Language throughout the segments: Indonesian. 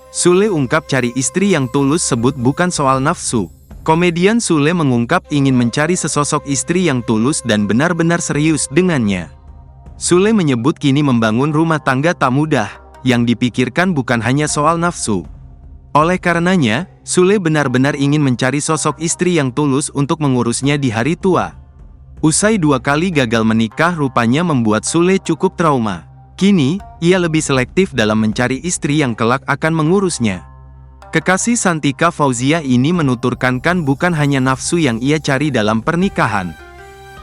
Sule ungkap cari istri yang tulus sebut bukan soal nafsu. Komedian Sule mengungkap ingin mencari sesosok istri yang tulus dan benar-benar serius dengannya. Sule menyebut kini membangun rumah tangga tak mudah, yang dipikirkan bukan hanya soal nafsu. Oleh karenanya, Sule benar-benar ingin mencari sosok istri yang tulus untuk mengurusnya di hari tua. Usai 2 kali gagal menikah rupanya membuat Sule cukup trauma. Kini, ia lebih selektif dalam mencari istri yang kelak akan mengurusnya. Kekasih Santika Fauzia ini menuturkan bukan hanya nafsu yang ia cari dalam pernikahan.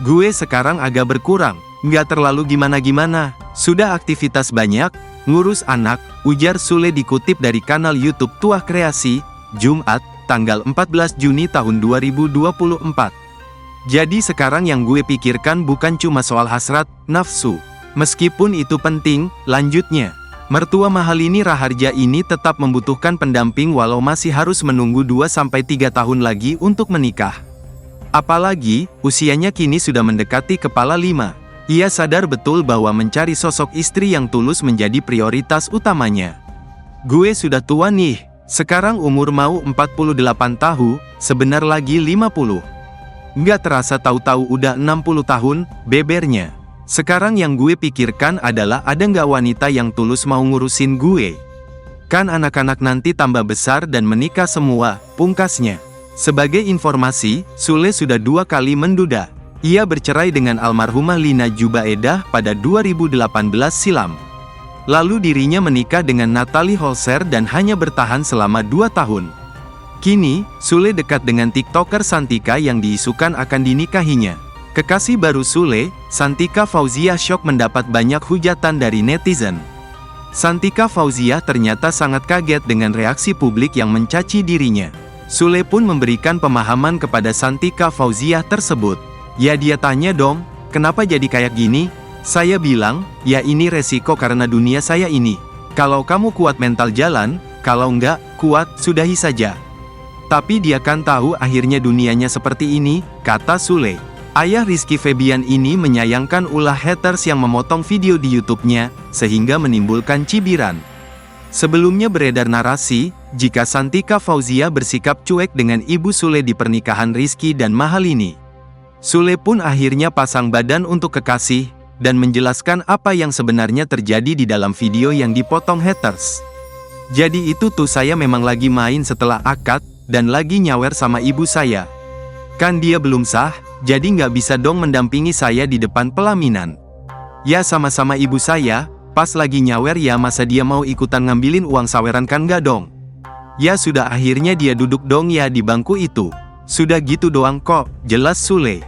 Gue sekarang agak berkurang, nggak terlalu gimana-gimana, sudah aktivitas banyak, ngurus anak, ujar Sule dikutip dari kanal YouTube Tuah Kreasi, Jumat, tanggal 14 Juni tahun 2024. Jadi sekarang yang gue pikirkan bukan cuma soal hasrat, nafsu. Meskipun itu penting, lanjutnya. Mertua Mahalini Raharja ini tetap membutuhkan pendamping walau masih harus menunggu 2-3 tahun lagi untuk menikah. Apalagi, usianya kini sudah mendekati kepala 5. Ia sadar betul bahwa mencari sosok istri yang tulus menjadi prioritas utamanya. Gue sudah tua nih, sekarang umur mau 48 tahun, sebentar lagi 50. Nggak terasa tahu-tahu udah 60 tahun, bebernya. Sekarang yang gue pikirkan adalah ada nggak wanita yang tulus mau ngurusin gue. Kan anak-anak nanti tambah besar dan menikah semua, pungkasnya. Sebagai informasi, Sule sudah 2 kali menduda. Ia bercerai dengan almarhumah Lina Jubaedah pada 2018 silam. Lalu dirinya menikah dengan Natalie Holzer dan hanya bertahan selama 2 tahun. Kini, Sule dekat dengan TikToker Santika yang diisukan akan dinikahinya. Kekasih baru Sule, Santika Fauzia syok mendapat banyak hujatan dari netizen. Santika Fauzia ternyata sangat kaget dengan reaksi publik yang mencaci dirinya. Sule pun memberikan pemahaman kepada Santika Fauzia tersebut. Ya dia tanya dong, kenapa jadi kayak gini? Saya bilang, ya ini resiko karena dunia saya ini. Kalau kamu kuat mental jalan, kalau enggak, kuat, sudahi saja. Tapi dia kan tahu akhirnya dunianya seperti ini, kata Sule. Ayah Rizky Febian ini menyayangkan ulah haters yang memotong video di YouTube-nya, sehingga menimbulkan cibiran. Sebelumnya beredar narasi, jika Santika Fauzia bersikap cuek dengan ibu Sule di pernikahan Rizky dan Mahalini. Sule pun akhirnya pasang badan untuk kekasih, dan menjelaskan apa yang sebenarnya terjadi di dalam video yang dipotong haters. Jadi itu tuh saya memang lagi main setelah akad, dan lagi nyawer sama ibu saya. Kan dia belum sah, jadi nggak bisa dong mendampingi saya di depan pelaminan. Ya sama-sama ibu saya, pas lagi nyawer ya masa dia mau ikutan ngambilin uang saweran kan nggak dong. Ya sudah akhirnya dia duduk dong ya di bangku itu. Sudah gitu doang kok, jelas Sule.